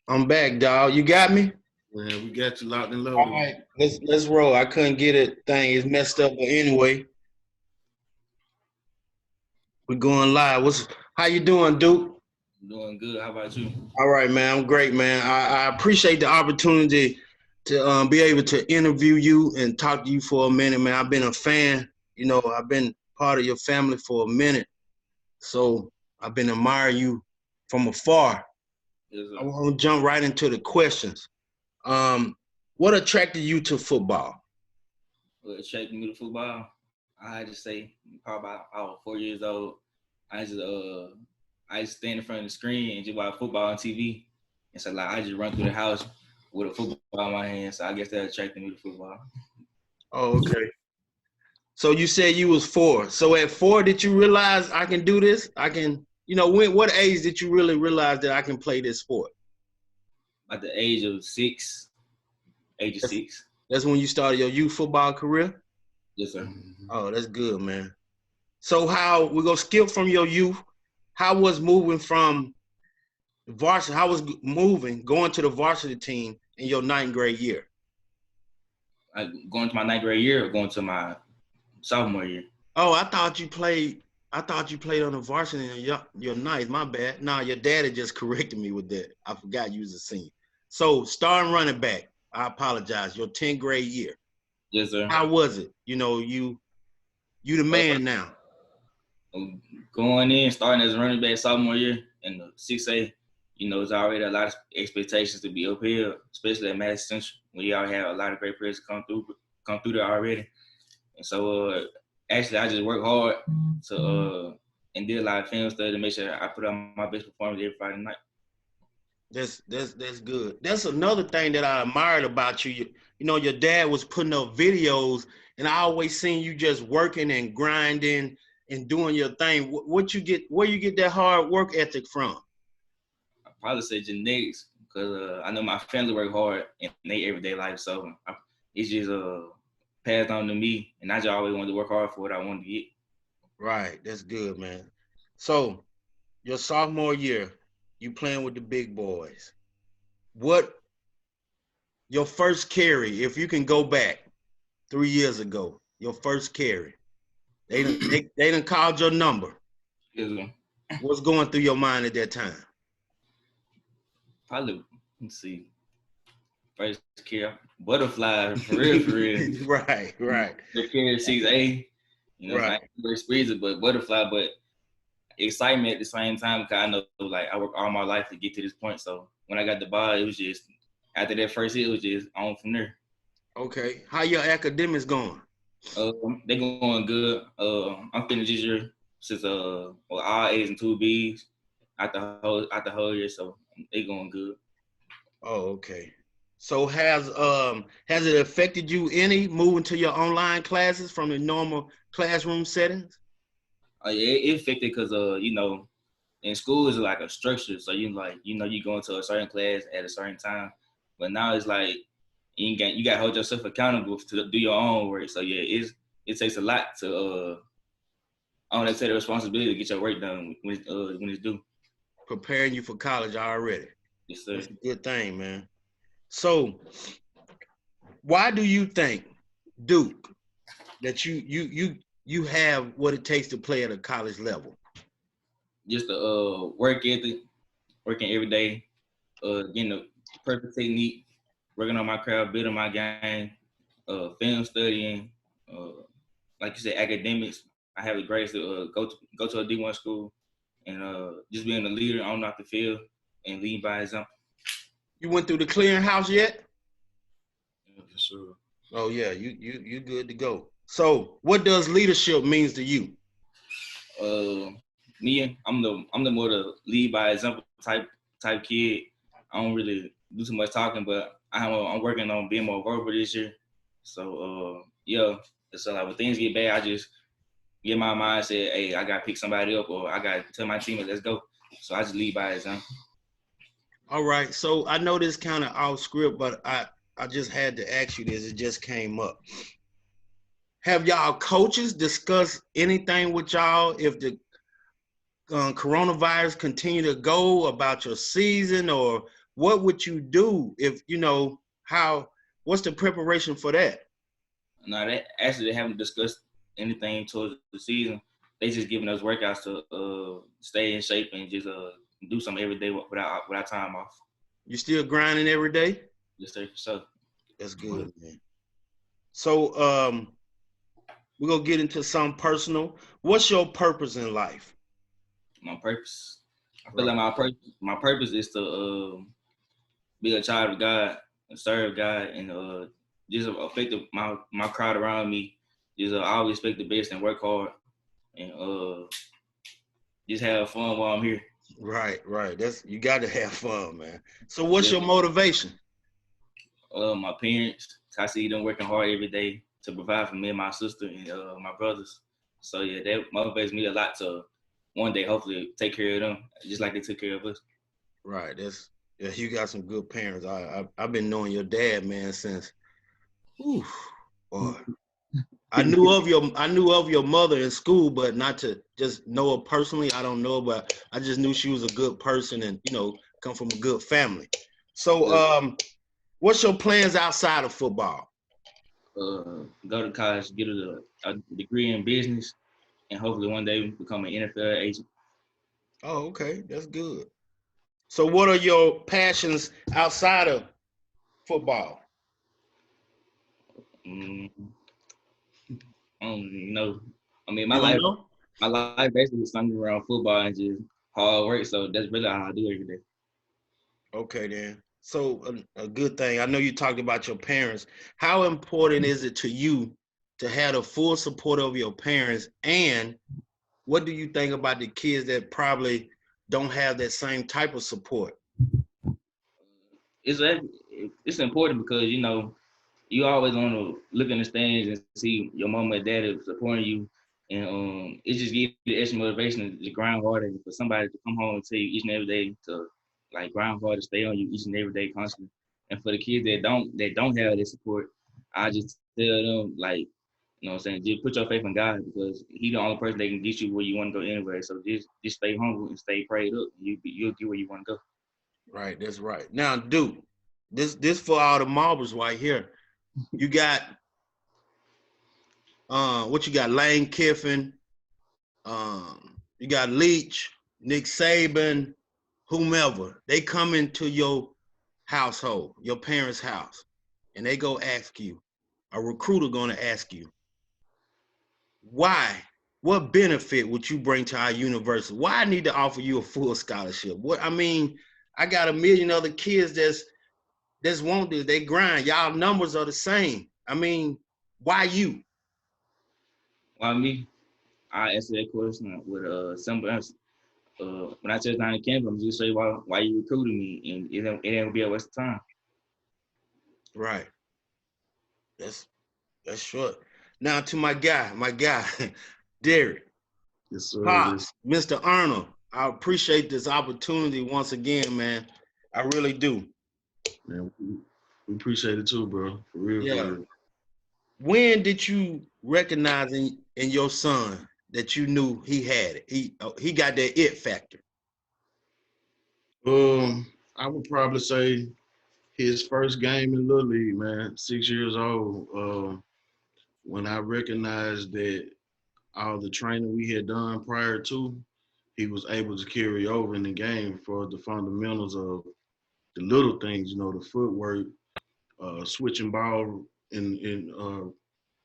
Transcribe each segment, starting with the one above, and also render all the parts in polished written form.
I'm back, dog. You got me? Man, we got you locked and All loaded. right, let's roll. I couldn't get it. Thing is messed up, but anyway, we're going live. How you doing, Duke? Doing good. How about you? All right, man. I'm great, man. I appreciate the opportunity to be able to interview you and talk to you for a minute, man. I've been a fan. I've been part of your family for a minute, so I've been admiring you from afar. Yes, I sir. want to jump right into the questions. Um, what attracted you to football? What attracted me to football? I had to say, probably about I was 4 years old. I just I just stand in front of the screen and just watch football on TV. And so like I just run through the house with a football in my hand. So I guess that attracted me to football. Oh, okay. So you said you was 4. So at 4, did you realize I can do this? I can, what age did you really realize that I can play this sport? At the age of 6, age of That's, 6. that's when you started your youth football career? Yes, sir. Oh, that's good, man. So we're going to skip from your youth. How was moving from varsity, going to the varsity team in your 9th grade year? Going to my 9th grade year or going to my sophomore year? Oh, I thought you played on the varsity in your 9th. My bad. Nah, your daddy just corrected me with that. I forgot you was a senior. So starting running back, I apologize. Your 10th grade year. Yes, sir. How was it? You the man now. Going in, starting as a running back sophomore year in the 6A, it's already a lot of expectations to be up here, especially at Mass Central, when you already have a lot of great players come through there already. And so, actually, I just work hard to and did a lot of film study to make sure I put on my best performance every Friday night. That's good. That's another thing that I admired about you. Your dad was putting up videos, and I always seen you just working and grinding and doing your thing. Where you get that hard work ethic from? I probably say genetics because I know my family work hard in their everyday life, so it's just passed on to me, and I just always wanted to work hard for what I wanted to get. Right, that's good, man. So your sophomore year, you playing with the big boys. What your first carry, if you can go back 3 years ago, your first carry, they done called your number. Yes, What's going through your mind at that time? probably, let's see, first care, butterfly, for real, for real. Right. The carry 6A, Right. not first freezer, but butterfly, but excitement at the same time because I know like I worked all my life to get to this point. So when I got the ball, it was just after that first hit, it was just on from there. Okay. How your academics going? They going good. I'm finished this year since all A's and 2B's out the whole year, so they going good. Oh, okay. So has it affected you any moving to your online classes from the normal classroom settings? Yeah, it affected because in school is like a structure, so you go into a certain class at a certain time, but now it's like you got to hold yourself accountable to do your own work. So yeah, it takes a lot to I want to take the responsibility to get your work done when it's due. Preparing you for college already. Yes, sir. That's a good thing, man. So why do you think, Duke, that you have what it takes to play at a college level? Just the work ethic, working every day, getting the perfect technique, working on my craft, building my game, film studying, like you said, academics. I have the grades to go to a D1 school, and just being a leader on off the field and lead by example. You went through the clearinghouse yet? Yeah, for sure. Oh yeah, you good to go. So what does leadership means to you? Me, I'm the more the lead by example type kid. I don't really do too much talking, but I'm working on being more verbal this year. So yeah, so like when things get bad, I just get my mind said, hey, I gotta pick somebody up, or I gotta tell my team, let's go. So I just lead by example. All right. So I know this kind of off script, but I just had to ask you this. It just came up. Have y'all coaches discussed anything with y'all if the coronavirus continue to go about your season, or what would you do if what's the preparation for that? No, they haven't discussed anything towards the season. They just giving us workouts to stay in shape and just do something every day without time off. You still grinding every day? Just stay for sure. That's good, man. So we're gonna get into something personal. What's your purpose in life? My purpose. I feel like my purpose is to be a child of God and serve God and just affect my crowd around me. Just always expect the best and work hard and just have fun while I'm here. Right. That's you got to have fun, man. So what's your motivation? My parents, I see them working hard every day to provide for me and my sister and my brothers. So yeah, that motivates me a lot to one day hopefully take care of them just like they took care of us. Right. You got some good parents. I've been knowing your dad, man, since boy. I knew of your mother in school, but not to just know her personally. I don't know, but I just knew she was a good person and come from a good family. So what's your plans outside of football? Go to college, get a degree in business, and hopefully one day become an NFL agent. Oh, okay, that's good. So what are your passions outside of football? I don't even know. I mean, You don't know? my life basically is something around football and just hard work. So that's really how I do every day. Okay, then. So a good thing. I know you talked about your parents. How important is it to you to have the full support of your parents? And what do you think about the kids that probably don't have that same type of support? It's important because you always want to look in the stands and see your mama and daddy supporting you, and it just gives you extra motivation to grind harder and for somebody to come home and tell you each and every day to like grind hard to stay on you each and every day constantly. And for the kids that don't have that support, I just tell them like, what I'm saying, just put your faith in God because He the only person that can get you where you want to go anyway. So just stay humble and stay prayed up. You'll get where you want to go. Right, that's right. Now, dude, this for all the marbles right here. You got what you got? Lane Kiffin, you got Leach, Nick Saban, whomever. They come into your household, your parents' house, and they go ask you, a recruiter gonna ask you, why? What benefit would you bring to our university? Why I need to offer you a full scholarship? What I mean, I got a million other kids that's want this. They grind. Y'all numbers are the same. I mean, why you? Why me? I answer that question with simple answer. When I touch down the campus, I'm just say why you recruiting me, and it ain't gonna be a waste of time. Right. That's short. Now to my guy, Derrick. Yes, sir. Pops, Mr. Arnold. I appreciate this opportunity once again, man. I really do. Man, we appreciate it too, bro. For real, for Yeah. real. When did you recognize in your son that you knew he had it? He got that it factor. I would probably say his first game in Little League, man, 6 years old. When I recognized that all the training we had done prior to, he was able to carry over in the game for the fundamentals of the little things, the footwork, switching ball and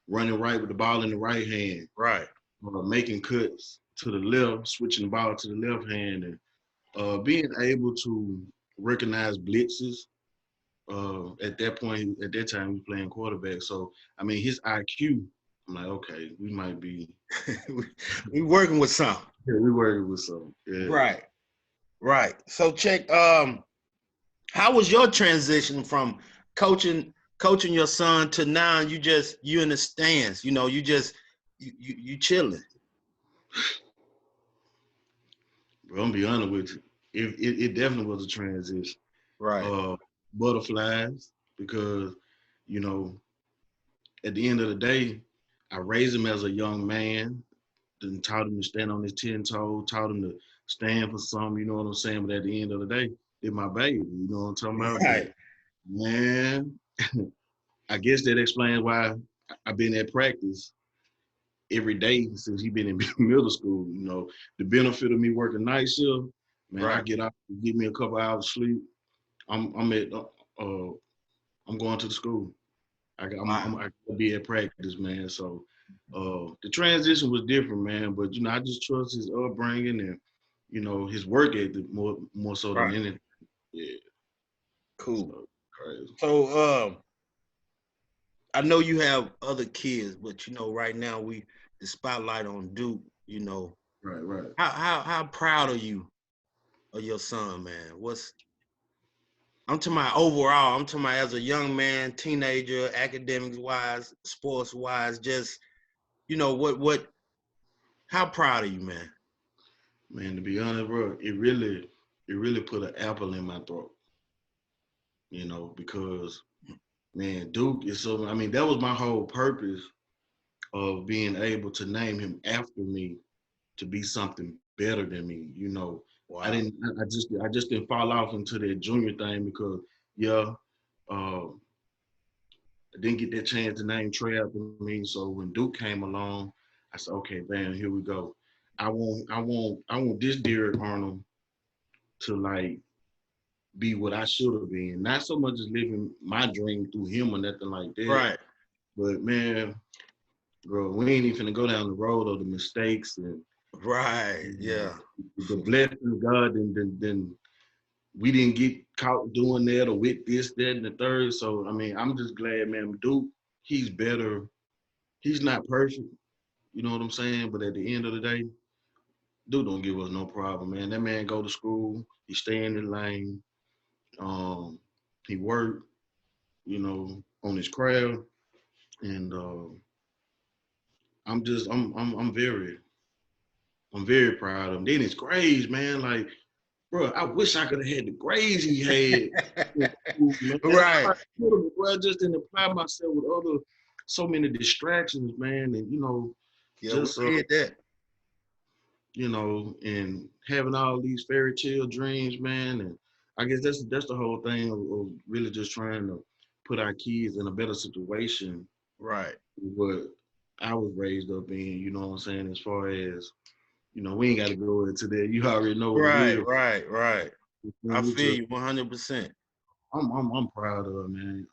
running right with the ball in the right hand, Right. making cuts to the left, switching the ball to the left hand, and being able to recognize blitzes. At that point, at that time, he was playing quarterback. So, I mean, his IQ, I'm like, okay, we might be. we working with something. Yeah, we working with something. Yeah. Right. So check. How was your transition from coaching your son to now you in the stands? You chilling. Bro, I'm gonna be honest with you. It definitely was a transition. Right. Butterflies, because you know, at the end of the day, I raised him as a young man, then taught him to stand on his 10 toes, taught him to stand for something, you know what I'm saying? But at the end of the day, they're my baby. You know what I'm talking about? Right. But, man, I guess that explains why I've been at practice every day since he been in middle school. You know, the benefit of me working night shift, man, I Right. get out, give me a couple hours sleep. I'm at I'm going to the school. Wow. I gotta be at practice, man. So the transition was different, man. But you know, I just trust his upbringing and you know his work ethic more so than Right. anything. Yeah. Cool. So crazy. So I know you have other kids, but you know, right now the spotlight on Duke, you know. Right, right. How proud are you of your son, man? I'm talking about overall, I'm talking about as a young man, teenager, academics wise, sports wise, just you know, how proud are you, man? Man, to be honest, bro, it really put an apple in my throat. You know, because man, Duke is so. I mean, that was my whole purpose of being able to name him after me to be something better than me. You know, I Wow. didn't. I just didn't fall off into that junior thing because yeah, uh, I didn't get that chance to name Trey after me. So when Duke came along, I said, okay, man, here we go. I want this Derrick Arnold to like be what I should have been. Not so much as living my dream through him or nothing like that. Right. But man, bro, we ain't even finna go down the road of the mistakes and Right. Yeah. the blessing of God, and then we didn't get caught doing that or with this, that, and the third. So I mean, I'm just glad, man. Duke, he's better. He's not perfect, you know what I'm saying? But at the end of the day, Duke don't give us no problem, man. That man go to school, he stay in the lane, um, he work, you know, on his craft, and I'm very proud of him. Then his grades, man, like, bro, I wish I could have had the grades he had. Man. Right. Bro, I just didn't apply myself with so many distractions, man, and you know, Yeah, we just did that. you know, and having all these fairy tale dreams, man, and I guess that's the whole thing of really just trying to put our kids in a better situation Right. what I was raised up in, you know what I'm saying, as far as, you know, we ain't got to go into that. You already know what it Right. is. Right. Right. I We feel just, you 100%. I'm proud of it, man.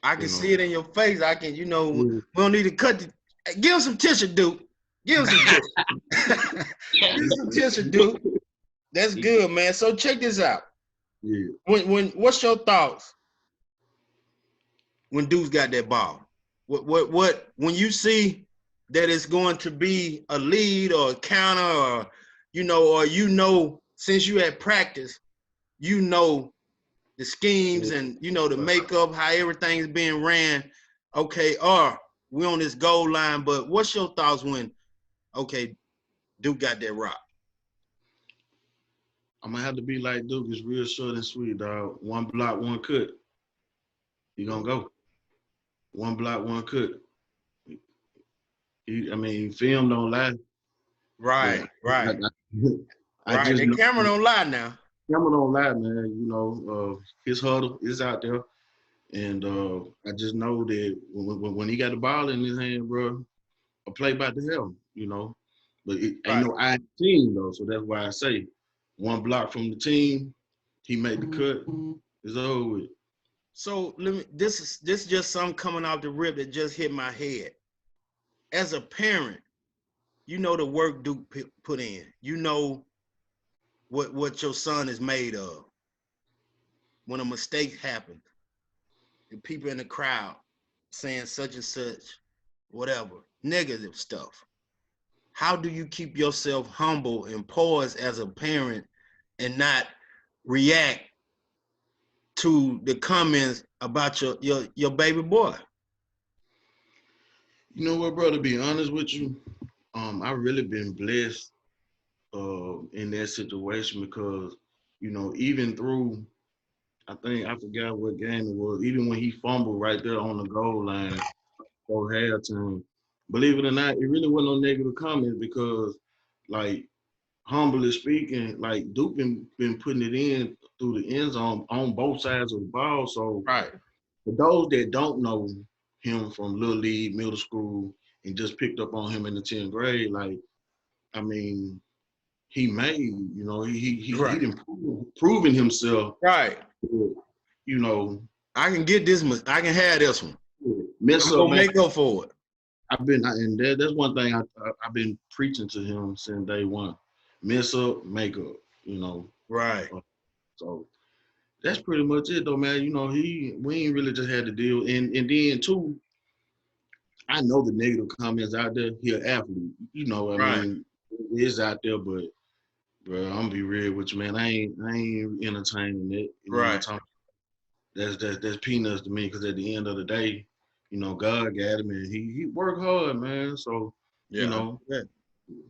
I You can know, see it in your face. I can, you know, we yeah. don't need to cut the. Give him some tissue, Duke. Give him some tissue. Give him some tissue, Duke. That's good, man. So check this out. Yeah. What's your thoughts when Duke's got that ball? What when you see that it's going to be a lead or a counter or you know since you had practice, you know the schemes and you know the makeup, how everything's being ran. Okay, or we on this goal line, but what's your thoughts when okay, Duke got that rock? I'm gonna have to be like Duke. It's real short and sweet, dog. One block, one cut. He gonna go. One block, one cut. I mean, film don't lie, but Right, I, right, I right. just The know camera don't lie now. camera don't lie, man. You know, his huddle is out there, and I just know that when he got the ball in his hand, bro, a play about to hell, you know. But it ain't Right. no I team though, so that's why I say one block from the team, he made the cut. It's over with. So let me. This is just something coming off the rip that just hit my head. As a parent, you know the work Duke put in. You know what your son is made of. When a mistake happens, the people in the crowd saying such and such, whatever, negative stuff. How do you keep yourself humble and poised as a parent and not react to the comments about your baby boy? You know what, bro? To be honest with you, I really been blessed in that situation because, you know, even through I think I forgot what game it was. Even when he fumbled right there on the goal line for halftime, believe it or not, it really wasn't no negative comments because, like, humbly speaking, like Duke been putting it in through the end zone on both sides of the ball. So Right. for those that don't know him from Little League, middle school, and just picked up on him in the 10th grade, like, I mean, he made, you know, he Right. didn't proven himself, Right. you know, I can get this. I can have this one. mess I'm up, gonna man. make up for it. And that's one thing I've been preaching to him since day one. Mess up, make up, you know. Right. So that's pretty much it though, man. You know, we ain't really just had to deal. And then too, I know the negative comments out there. He an athlete. You know, I Right. mean, it is out there, but bro, I'm gonna be real with you, man. I ain't entertaining it. You know what I'm Right. talking? That's peanuts to me because at the end of the day, you know, God got him and he worked hard, man. So, you Yeah. know,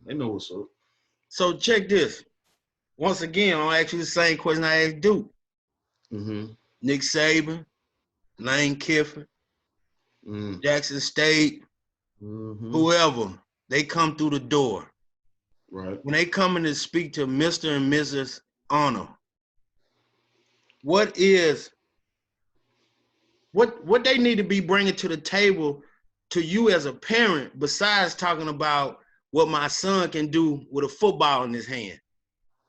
they know what's up. So check this. Once again, I'll ask you the same question I asked Duke. Mm-hmm. Nick Saban, Lane Kiffin, Mm. Jackson State, Mm-hmm. whoever, they come through the door. Right. When they come in to speak to Mr. and Mrs. Arnold, what is what they need to be bringing to the table to you as a parent, besides talking about what my son can do with a football in his hand?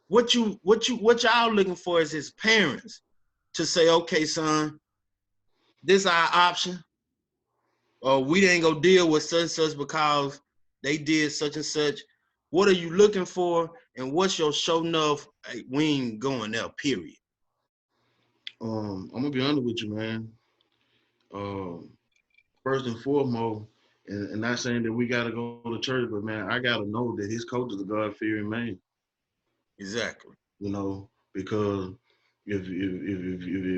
What y'all looking for as his parents to say, okay, son, this our option, or we ain't gonna deal with such and such because they did such and such. What are you looking for, and what's your show enough? Hey, we ain't going there. Period. I'm gonna be honest with you, man. First and foremost, and not saying that we gotta go to church, but man, I gotta know that his coach is a God-fearing man. Exactly. You know, because if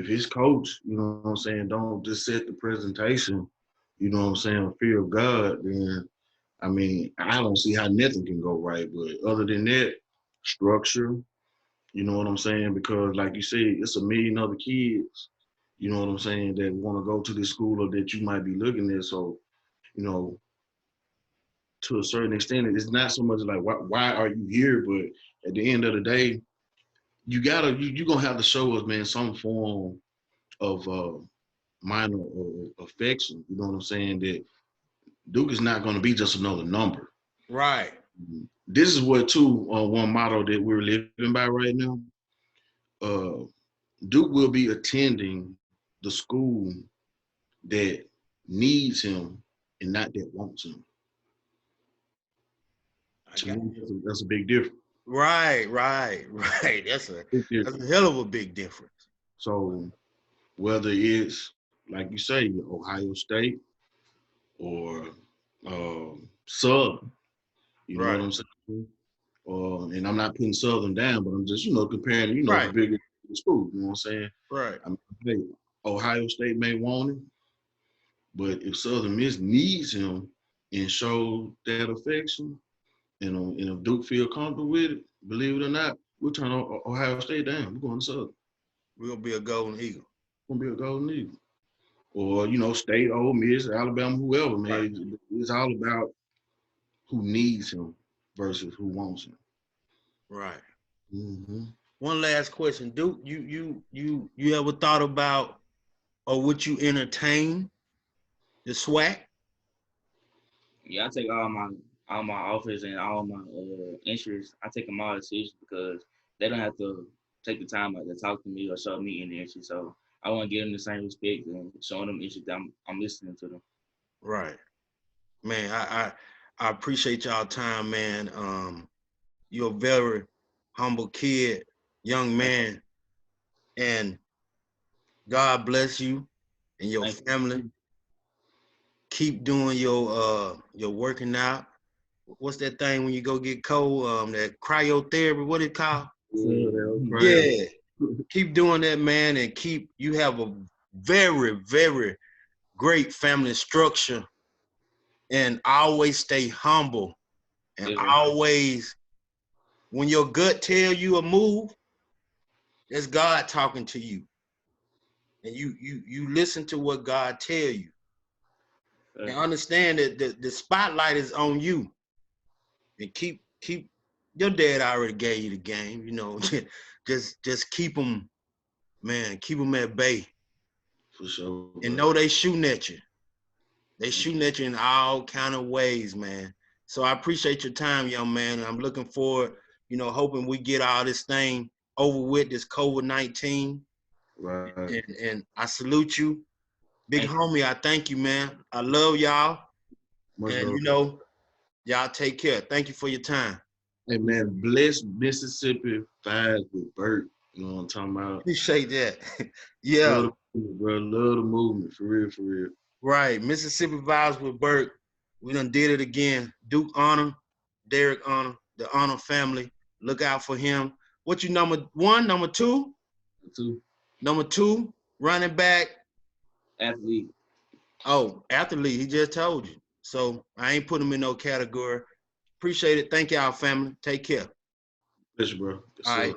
his coach, you know what I'm saying, don't just set the presentation, you know what I'm saying, fear of God, then I mean, I don't see how nothing can go right. But other than that, structure, you know what I'm saying? Because like you said, it's a million other kids, you know what I'm saying, that want to go to this school or that you might be looking at. So, you know, to a certain extent, it's not so much like why are you here, but at the end of the day, you're gonna have to show us, man, some form of minor affection. You know what I'm saying? That Duke is not gonna be just another number. Right. This is what too one motto that we're living by right now. Uh, Duke will be attending the school that needs him and not that wants him. I To got me, you. that's a big difference. Right. That's Big a difference. hell of a big difference. So whether it's like you say, Ohio State or Southern, you know what Right. I'm saying? And I'm not putting Southern down, but I'm just, comparing, the Right. bigger schools, you know what I'm saying? Right. I mean, hey, Ohio State may want him, but if Southern Miss needs him and show that affection, and if Duke feel comfortable with it, believe it or not, we'll turn Ohio State down. We're going to Southern. We're gonna be a golden eagle. We're going to be a Golden Eagle. Or, State, Ole Miss, Alabama, whoever, Right. man. It's all about who needs him versus who wants him. Right. Mm-hmm. One last question, Duke. You ever thought about, or would you entertain the SWAC? Yeah, I take all my offers and all my interests. I take them all seriously because they don't have to take the time out to talk to me or show me any interest. So I want to give them the same respect and showing them interest that I'm listening to them. Right. Man, I appreciate y'all time, man. You're a very humble kid, young Thank, man, and God bless you and your thank family. you. Keep doing your working out. What's that thing when you go get cold? That cryotherapy. What it called? Yeah, that was crazy. Yeah. Keep doing that, man, and you have a very, very great family structure, and always stay humble, and Yes, sir. always, when your gut tell you a move, it's God talking to you, and you listen to what God tell you, and understand that the spotlight is on you, and keep your dad already gave you the game. You know, just keep them, man. Keep them at bay, For sure. and Bro. know they shooting at you. They shooting at you in all kind of ways, man. So I appreciate your time, young man. And I'm looking forward, you know, hoping we get all this thing over with, this COVID-19. Right. And I salute you. Big Thank you. homie, I thank you, man. I love y'all. Much And, love. you know, y'all take care. Thank you for your time. Hey man, bless Mississippi Vibes with BERT. You know what I'm talking about? Appreciate that. Yeah, Love the movement, bro. Love the movement. For real, for real. right. Mississippi Vibes with BERT. We done did it again. Duke Arnold, Derrick Arnold, the Arnold family. Look out for him. What you number one, number two? Too. Number two, running back. Athlete. Oh, athlete, he just told you. So I ain't put him in no category. Appreciate it. Thank y'all, family. Take care. Pleasure, bro. Yes, All sir. right.